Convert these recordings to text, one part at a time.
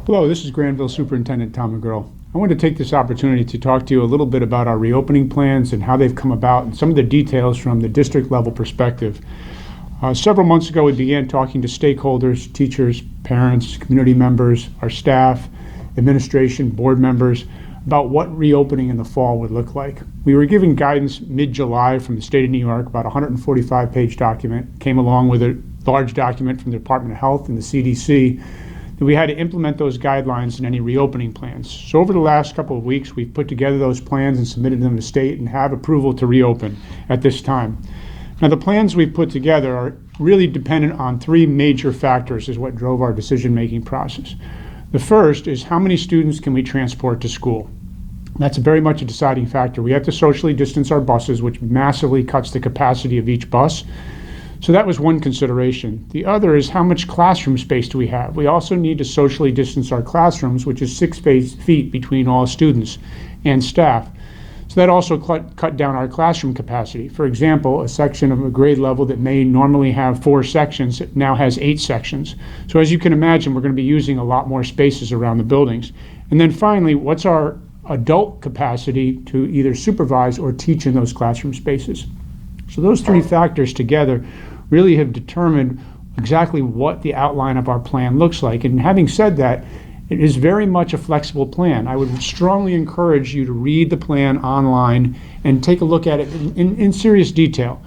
Hello, this is McGurl Superintendent Tom McGurl. I wanted to take this opportunity to talk to you a little bit about our reopening plans and how they've come about and some of the details from the district level perspective. Several months ago, we began talking to stakeholders, teachers, parents, community members, our staff, administration, board members, about what reopening in the fall would look like. We were given guidance mid-July from the state of New York, about a 145-page document, came along with a large document from the Department of Health and the CDC, that we had to implement those guidelines in any reopening plans. So over the last couple of weeks, we've put together those plans and submitted them to state and have approval to reopen at this time. Now, the plans we've put together are really dependent on three major factors is what drove our decision-making process. The first is how many students can we transport to school? That's very much a deciding factor. We have to socially distance our buses, which massively cuts the capacity of each bus. So that was one consideration. The other is how much classroom space do we have? We also need to socially distance our classrooms, which is 6 feet between all students and staff. So that also cut down our classroom capacity. For example, a section of a grade level that may normally have 4 sections now has 8 sections. So as you can imagine, we're going to be using a lot more spaces around the buildings. And then finally, what's our adult capacity to either supervise or teach in those classroom spaces? So those three factors together really have determined exactly what the outline of our plan looks like. And having said that, it is very much a flexible plan. I would strongly encourage you to read the plan online and take a look at it in serious detail.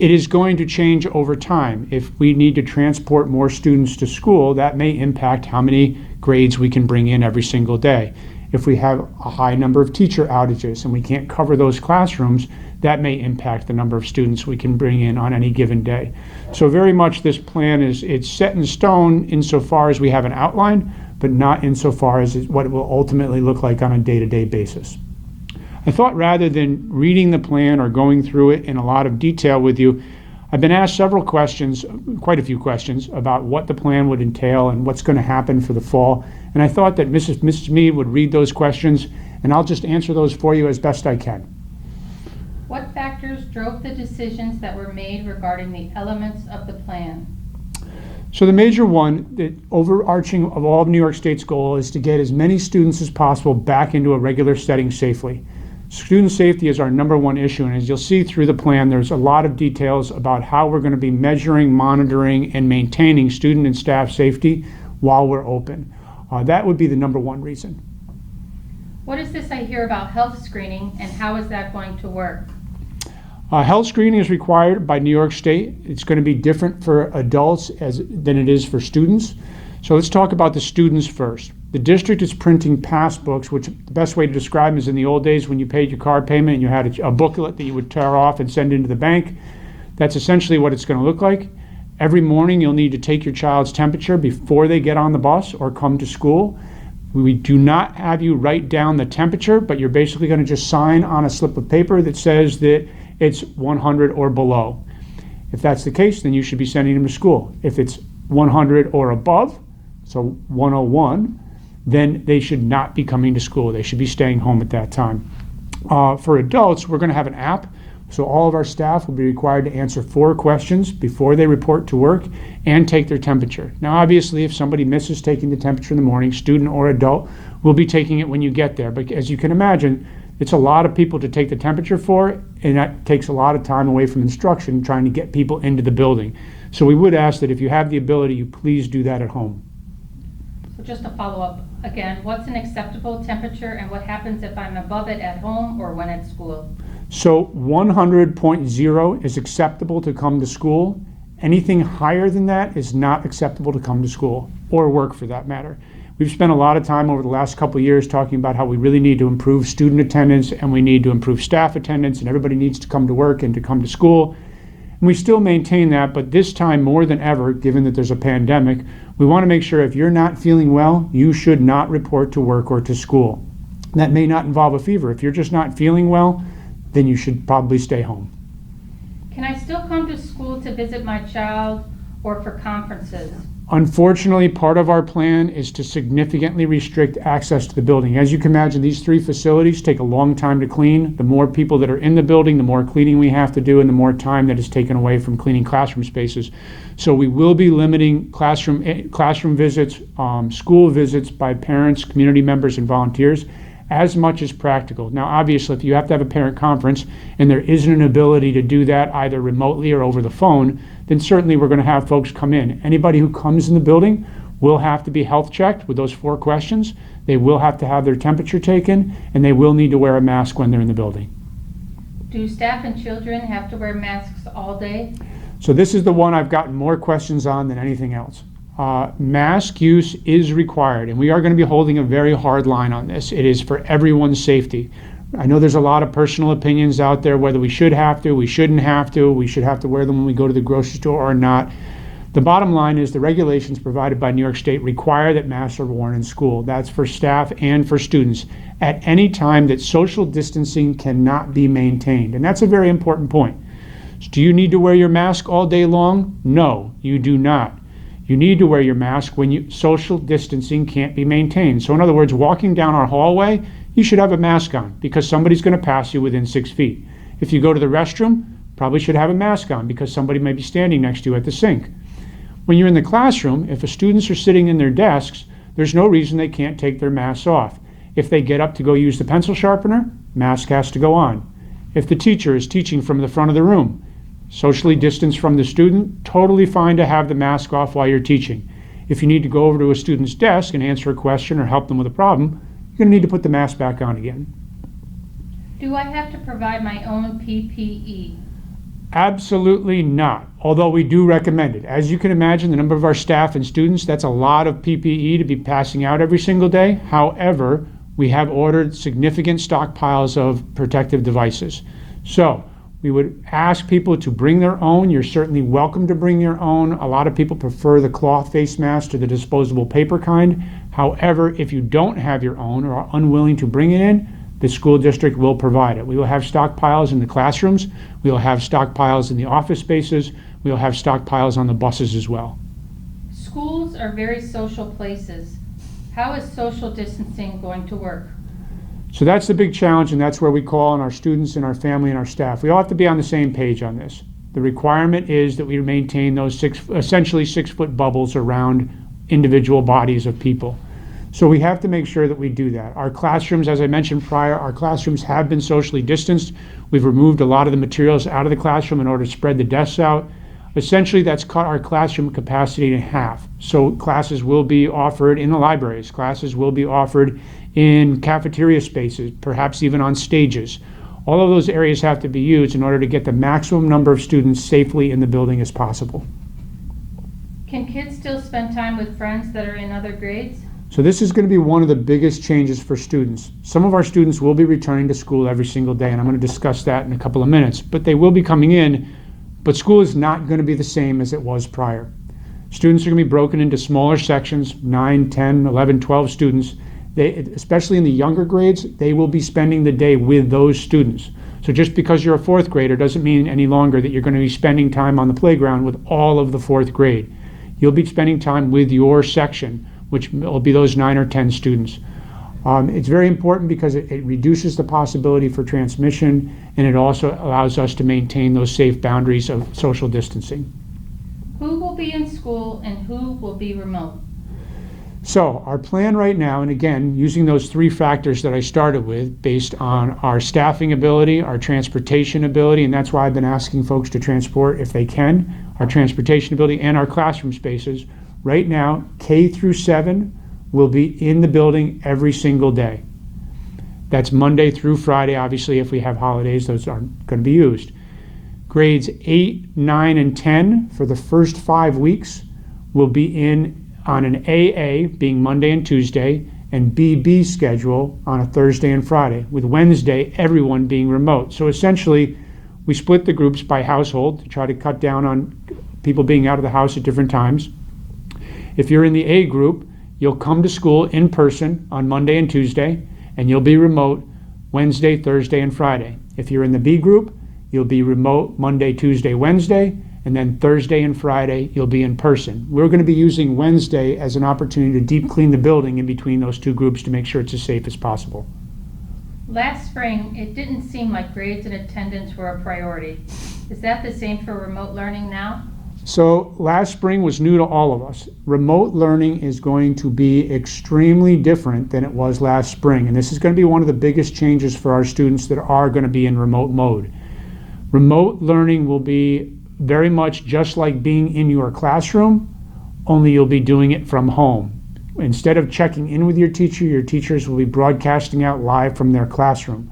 It is going to change over time. If we need to transport more students to school, that may impact how many grades we can bring in every single day. If we have a high number of teacher outages and we can't cover those classrooms, that may impact the number of students we can bring in on any given day. So very much this plan it's set in stone insofar as we have an outline, but not insofar as what it will ultimately look like on a day-to-day basis. I thought rather than reading the plan or going through it in a lot of detail with you, I've been asked several questions, quite a few questions, about what the plan would entail and what's going to happen for the fall. And I thought that Mrs. Mead would read those questions, and I'll just answer those for you as best I can. What factors drove the decisions that were made regarding the elements of the plan? So the major one, the overarching of all of New York State's goal is to get as many students as possible back into a regular setting safely. Student safety is our number one issue, and as you'll see through the plan, there's a lot of details about how we're going to be measuring, monitoring, and maintaining student and staff safety while we're open. That would be the number one reason. What is this I hear about health screening, and how is that going to work? Health screening is required by New York State. It's going to be different for adults than it is for students. So let's talk about the students first. The district is printing passbooks, which the best way to describe them is in the old days when you paid your car payment and you had a booklet that you would tear off and send into the bank. That's essentially what it's going to look like. Every morning you'll need to take your child's temperature before they get on the bus or come to school. We do not have you write down the temperature, but you're basically going to just sign on a slip of paper that says that it's 100 or below. If that's the case, then you should be sending them to school. If it's 100 or above, so 101, then they should not be coming to school. They should be staying home at that time. For adults, we're going to have an app, so all of our staff will be required to answer 4 questions before they report to work and take their temperature. Now, obviously, if somebody misses taking the temperature in the morning, student or adult, will be taking it when you get there. But as you can imagine, it's a lot of people to take the temperature for, and that takes a lot of time away from instruction trying to get people into the building. So we would ask that if you have the ability, you please do that at home. So just to follow up, again, what's an acceptable temperature, and what happens if I'm above it at home or when at school? So 100.0 is acceptable to come to school. Anything higher than that is not acceptable to come to school or work for that matter. We've spent a lot of time over the last couple of years talking about how we really need to improve student attendance and we need to improve staff attendance, and everybody needs to come to work and to come to school. And we still maintain that, but this time more than ever, given that there's a pandemic, we want to make sure if you're not feeling well, you should not report to work or to school. That may not involve a fever. If you're just not feeling well, then you should probably stay home. Can I still come to school to visit my child or for conferences? Unfortunately, part of our plan is to significantly restrict access to the building. As you can imagine, these 3 facilities take a long time to clean. The more people that are in the building, the more cleaning we have to do, and the more time that is taken away from cleaning classroom spaces. So we will be limiting classroom visits, school visits by parents, community members, and volunteers as much as practical. Now, obviously, if you have to have a parent conference and there isn't an ability to do that either remotely or over the phone, then certainly we're going to have folks come in. Anybody who comes in the building will have to be health checked with those 4 questions. They will have to have their temperature taken, and they will need to wear a mask when they're in the building. Do staff and children have to wear masks all day? So this is the one I've gotten more questions on than anything else. Mask use is required, and we are going to be holding a very hard line on this. It is for everyone's safety. I know there's a lot of personal opinions out there whether we should have to, we shouldn't have to, we should have to wear them when we go to the grocery store or not. The bottom line is the regulations provided by New York State require that masks are worn in school. That's for staff and for students at any time that social distancing cannot be maintained. And that's a very important point. Do you need to wear your mask all day long? No, you do not. You need to wear your mask when social distancing can't be maintained. So in other words, walking down our hallway, you should have a mask on because somebody's going to pass you within 6 feet. If you go to the restroom, probably should have a mask on because somebody may be standing next to you at the sink. When you're in the classroom, if the students are sitting in their desks, there's no reason they can't take their masks off. If they get up to go use the pencil sharpener, mask has to go on. If the teacher is teaching from the front of the room, socially distanced from the student, totally fine to have the mask off while you're teaching. If you need to go over to a student's desk and answer a question or help them with a problem, you're going to need to put the mask back on again. Do I have to provide my own PPE? Absolutely not, although we do recommend it. As you can imagine, the number of our staff and students, that's a lot of PPE to be passing out every single day. However, we have ordered significant stockpiles of protective devices. So we would ask people to bring their own. You're certainly welcome to bring your own. A lot of people prefer the cloth face mask to the disposable paper kind. However, if you don't have your own or are unwilling to bring it in, the school district will provide it. We will have stockpiles in the classrooms. We will have stockpiles in the office spaces. We will have stockpiles on the buses as well. Schools are very social places. How is social distancing going to work? So that's the big challenge, and that's where we call on our students and our family and our staff. We all have to be on the same page on this. The requirement is that we maintain those essentially 6-foot bubbles around individual bodies of people. So we have to make sure that we do that. Our classrooms, as I mentioned prior, our classrooms have been socially distanced. We've removed a lot of the materials out of the classroom in order to spread the desks out. Essentially, that's cut our classroom capacity in half. So classes will be offered in the libraries. Classes will be offered in cafeteria spaces, perhaps even on stages. All of those areas have to be used in order to get the maximum number of students safely in the building as possible. Can kids still spend time with friends that are in other grades? So this is going to be one of the biggest changes for students. Some of our students will be returning to school every single day, and I'm going to discuss that in a couple of minutes. But they will be coming in, but school is not going to be the same as it was prior. Students are going to be broken into smaller sections, 9, 10, 11, 12 students. Especially in the younger grades, they will be spending the day with those students. So just because you're a 4th grader doesn't mean any longer that you're going to be spending time on the playground with all of the 4th grade. You'll be spending time with your section, which will be those 9 or 10 students. It's very important because it reduces the possibility for transmission, and it also allows us to maintain those safe boundaries of social distancing. Who will be in school and who will be remote? So our plan right now, and again, using those 3 factors that I started with, based on our staffing ability, our transportation ability, and that's why I've been asking folks to transport if they can, our transportation ability and our classroom spaces. Right now, K through 7 will be in the building every single day. That's Monday through Friday. Obviously, if we have holidays, those aren't going to be used. Grades 8, 9, and 10 for the first 5 weeks will be in on an AA, being Monday and Tuesday, and BB schedule on a Thursday and Friday, with Wednesday, everyone being remote. So essentially, we split the groups by household to try to cut down on people being out of the house at different times. If you're in the A group, you'll come to school in person on Monday and Tuesday, and you'll be remote Wednesday, Thursday, and Friday. If you're in the B group, you'll be remote Monday, Tuesday, Wednesday, and then Thursday and Friday, you'll be in person. We're going to be using Wednesday as an opportunity to deep clean the building in between those two groups to make sure it's as safe as possible. Last spring, it didn't seem like grades and attendance were a priority. Is that the same for remote learning now? So last spring was new to all of us. Remote learning is going to be extremely different than it was last spring, and this is going to be one of the biggest changes for our students that are going to be in remote mode. Remote learning will be very much just like being in your classroom, only you'll be doing it from home. Instead of checking in with your teachers will be broadcasting out live from their classroom.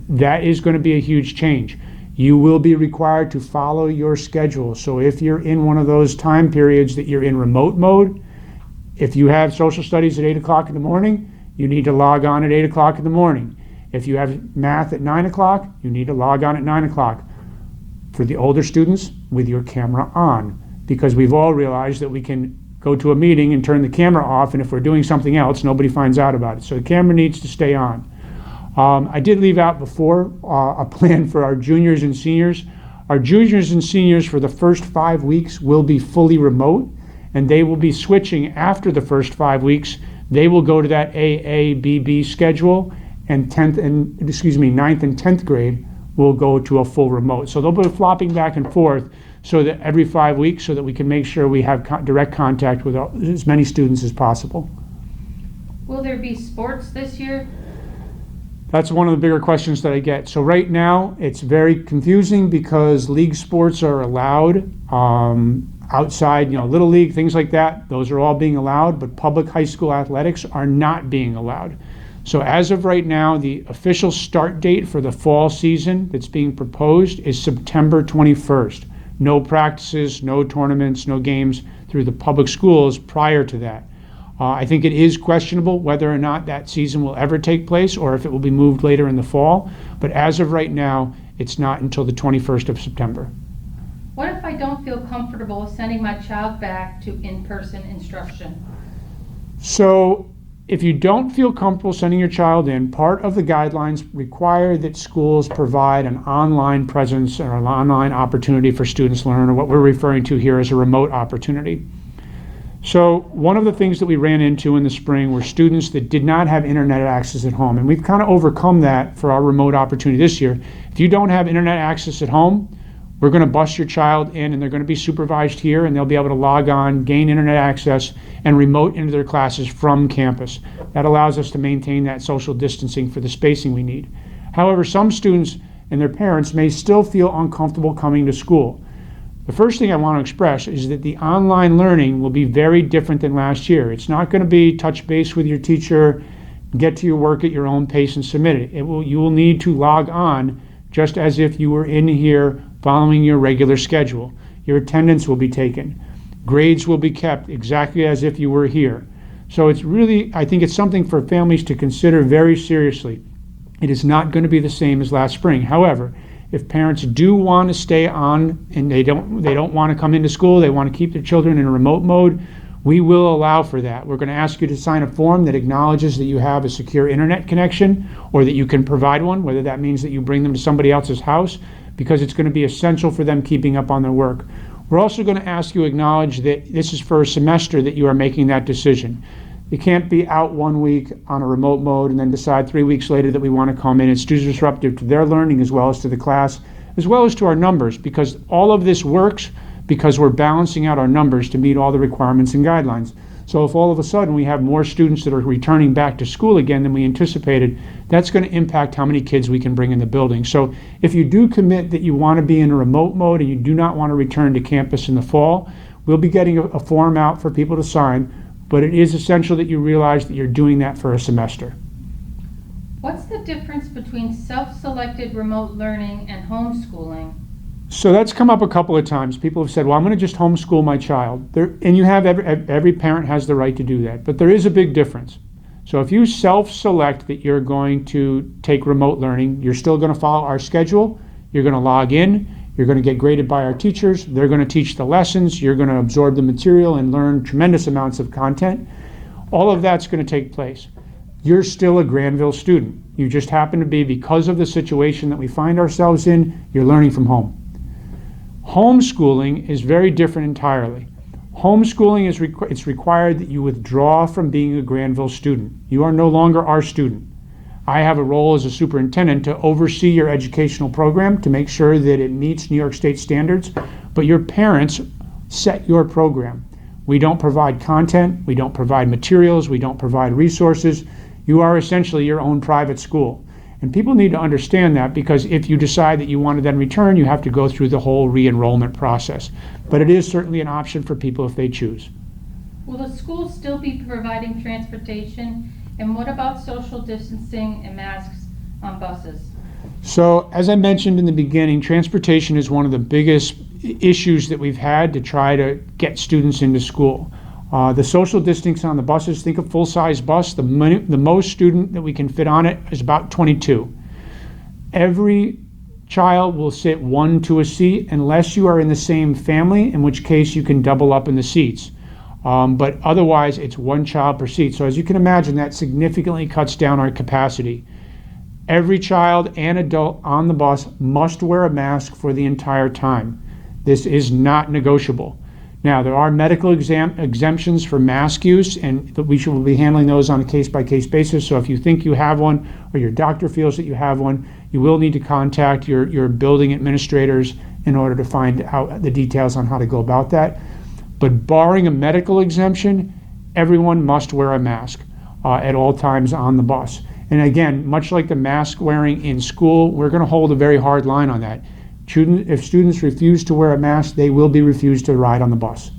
That is going to be a huge change. You will be required to follow your schedule. So if you're in one of those time periods that you're in remote mode, if you have social studies at 8 o'clock in the morning, you need to log on at 8 o'clock in the morning. If you have math at 9 o'clock, you need to log on at 9 o'clock. For the older students, with your camera on, because we've all realized that we can go to a meeting and turn the camera off, and if we're doing something else, nobody finds out about it. So the camera needs to stay on. I did leave out before a plan for our juniors and seniors. Our juniors and seniors for the first 5 weeks will be fully remote, and they will be switching after the first 5 weeks. They will go to that AABB schedule, and 9th and 10th grade will go to a full remote. So they'll be flopping back and forth so that every 5 weeks, so that we can make sure we have direct contact with as many students as possible. Will there be sports this year? That's one of the bigger questions that I get. So right now, it's very confusing because league sports are allowed outside, Little League, things like that. Those are all being allowed, but public high school athletics are not being allowed. So as of right now, the official start date for the fall season that's being proposed is September 21st. No practices, no tournaments, no games through the public schools prior to that. I think it is questionable whether or not that season will ever take place or if it will be moved later in the fall. But as of right now, it's not until the 21st of September. What if I don't feel comfortable sending my child back to in-person instruction? So if you don't feel comfortable sending your child in, part of the guidelines require that schools provide an online presence or an online opportunity for students to learn, or what we're referring to here as a remote opportunity. So one of the things that we ran into in the spring were students that did not have internet access at home, and we've kind of overcome that for our remote opportunity this year. If you don't have internet access at home, we're going to bus your child in, and they're going to be supervised here, and they'll be able to log on, gain internet access, and remote into their classes from campus. That allows us to maintain that social distancing for the spacing we need. However, some students and their parents may still feel uncomfortable coming to school. The first thing I want to express is that the online learning will be very different than last year. It's not going to be touch base with your teacher, get to your work at your own pace and submit it. You will need to log on just as if you were in here following your regular schedule. Your attendance will be taken. Grades will be kept exactly as if you were here. So it's really, I think it's something for families to consider very seriously. It is not going to be the same as last spring. However, if parents do want to stay on and they don't want to come into school, they want to keep their children in a remote mode, we will allow for that. We're going to ask you to sign a form that acknowledges that you have a secure internet connection or that you can provide one, whether that means that you bring them to somebody else's house, because it's going to be essential for them keeping up on their work. We're also going to ask you to acknowledge that this is for a semester that you are making that decision. You can't be out 1 week on a remote mode and then decide 3 weeks later that we want to come in. It's disruptive to their learning as well as to the class, as well as to our numbers, because all of this works because we're balancing out our numbers to meet all the requirements and guidelines. So if all of a sudden we have more students that are returning back to school again than we anticipated, that's going to impact how many kids we can bring in the building. So if you do commit that you want to be in a remote mode and you do not want to return to campus in the fall, we'll be getting a form out for people to sign, but it is essential that you realize that you're doing that for a semester. What's the difference between self-selected remote learning and homeschooling? So that's come up a couple of times. People have said, well, I'm going to just homeschool my child. And you have every parent has the right to do that, but there is a big difference. So if you self-select that you're going to take remote learning, you're still going to follow our schedule, you're going to log in, you're going to get graded by our teachers, they're going to teach the lessons, you're going to absorb the material and learn tremendous amounts of content. All of that's going to take place. You're still a Granville student. You just happen to be, because of the situation that we find ourselves in, you're learning from home. Homeschooling is very different entirely. Homeschooling is it's required that you withdraw from being a Granville student. You are no longer our student. I have a role as a superintendent to oversee your educational program to make sure that it meets New York State standards, but your parents set your program. We don't provide content, we don't provide materials, we don't provide resources. You are essentially your own private school. And people need to understand that, because if you decide that you want to then return, you have to go through the whole re-enrollment process. But it is certainly an option for people if they choose. Will the school still be providing transportation? And what about social distancing and masks on buses? So, as I mentioned in the beginning, transportation is one of the biggest issues that we've had to try to get students into school. The social distancing on the buses, think of full-size bus, the most student that we can fit on it is about 22. Every child will sit one to a seat unless you are in the same family, in which case you can double up in the seats. But otherwise, it's one child per seat. So as you can imagine, that significantly cuts down our capacity. Every child and adult on the bus must wear a mask for the entire time. This is not negotiable. Now, there are medical exemptions for mask use, and we will be handling those on a case-by-case basis. So if you think you have one, or your doctor feels that you have one, you will need to contact your building administrators in order to find out the details on how to go about that. But barring a medical exemption, everyone must wear a mask at all times on the bus. And again, much like the mask wearing in school, we're going to hold a very hard line on that. If students refuse to wear a mask, they will be refused to ride on the bus.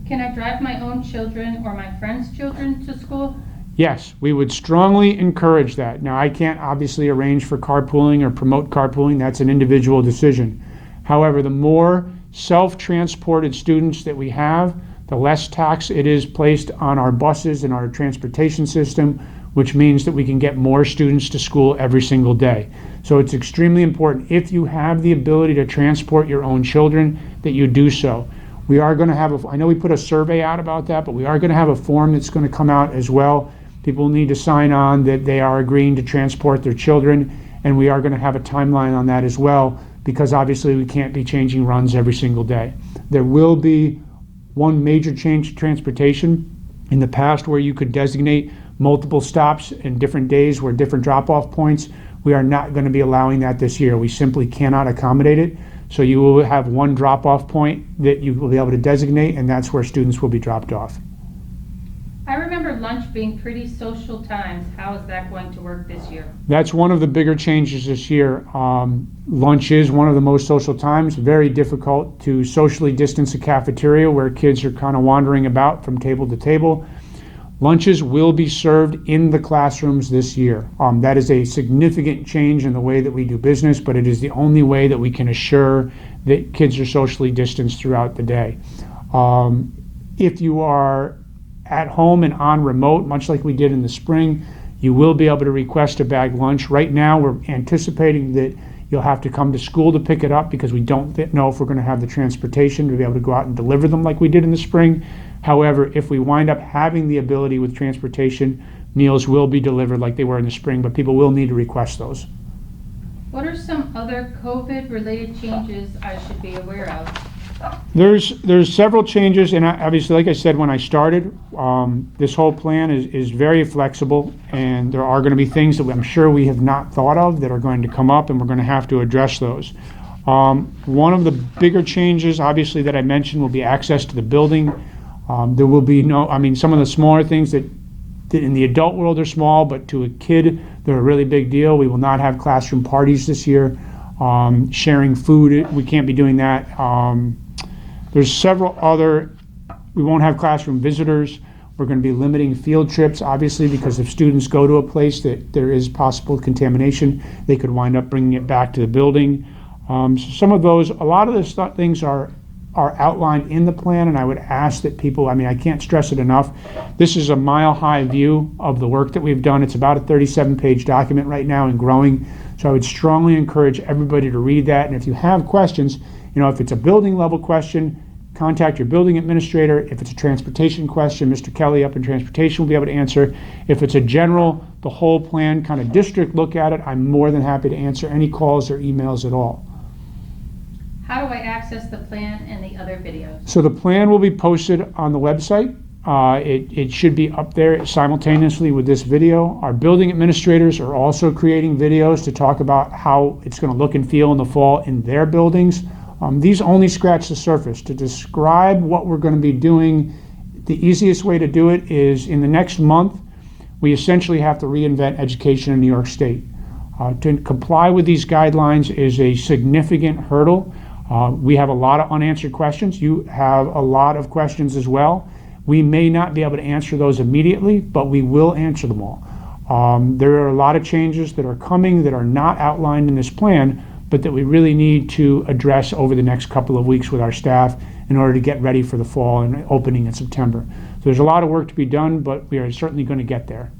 Can I drive my own children or my friends' children to school? Yes, we would strongly encourage that. Now, I can't obviously arrange for carpooling or promote carpooling. That's an individual decision. However, the more self-transported students that we have, the less tax it is placed on our buses and our transportation system, which means that we can get more students to school every single day. So it's extremely important, if you have the ability to transport your own children, that you do so. We are going to have I know we put a survey out about that, but we are going to have a form that's going to come out as well. People need to sign on that they are agreeing to transport their children, and we are going to have a timeline on that as well, because obviously we can't be changing runs every single day. There will be one major change to transportation. In the past, where you could designate multiple stops in different days where different drop-off points, we are not going to be allowing that this year. We simply cannot accommodate it. So you will have one drop-off point that you will be able to designate, and that's where students will be dropped off. I remember lunch being pretty social times. How is that going to work this year? That's one of the bigger changes this year. Lunch is one of the most social times. Very difficult to socially distance a cafeteria where kids are kind of wandering about from table to table. Lunches will be served in the classrooms this year. That is a significant change in the way that we do business, but it is the only way that we can assure that kids are socially distanced throughout the day. If you are at home and on remote, much like we did in the spring, you will be able to request a bag lunch. Right now, we're anticipating that you'll have to come to school to pick it up, because we don't know if we're going to have the transportation to be able to go out and deliver them like we did in the spring. However, if we wind up having the ability with transportation, meals will be delivered like they were in the spring, but people will need to request those. What are some other COVID-related changes I should be aware of? There's several changes, and obviously, like I said when I started, this whole plan is very flexible, and there are going to be things that I'm sure we have not thought of that are going to come up, and we're going to have to address those. One of the bigger changes, obviously, that I mentioned will be access to the building. There will be some of the smaller things that in the adult world are small, but to a kid, they're a really big deal. We will not have classroom parties this year. Sharing food, we can't be doing that. There's several other, we won't have classroom visitors. We're going to be limiting field trips, obviously, because if students go to a place that there is possible contamination, they could wind up bringing it back to the building. So some of those, a lot of the things are outlined in the plan, and I would ask that people, I can't stress it enough, this is a mile-high view of the work that we've done. It's about a 37-page document right now and growing, so I would strongly encourage everybody to read that. And if you have questions, if it's a building level question, contact your building administrator. If it's a transportation question, Mr. Kelly up in transportation will be able to answer. If it's a general, the whole plan kind of district look at it, I'm more than happy to answer any calls or emails at all. How do I access the plan and the other videos? So the plan will be posted on the website. It should be up there simultaneously with this video. Our building administrators are also creating videos to talk about how it's going to look and feel in the fall in their buildings. These only scratch the surface. To describe what we're going to be doing, the easiest way to do it is in the next month, we essentially have to reinvent education in New York State. To comply with these guidelines is a significant hurdle. We have a lot of unanswered questions. You have a lot of questions as well. We may not be able to answer those immediately, but we will answer them all. There are a lot of changes that are coming that are not outlined in this plan, but that we really need to address over the next couple of weeks with our staff in order to get ready for the fall and opening in September. So there's a lot of work to be done, but we are certainly going to get there.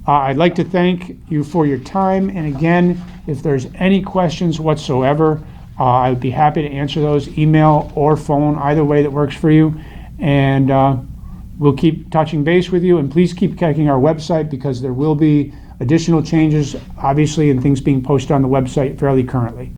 I'd like to thank you for your time, and again, if there's any questions whatsoever, I would be happy to answer those, email or phone, either way that works for you. And we'll keep touching base with you, and please keep checking our website because there will be additional changes, obviously, and things being posted on the website fairly currently.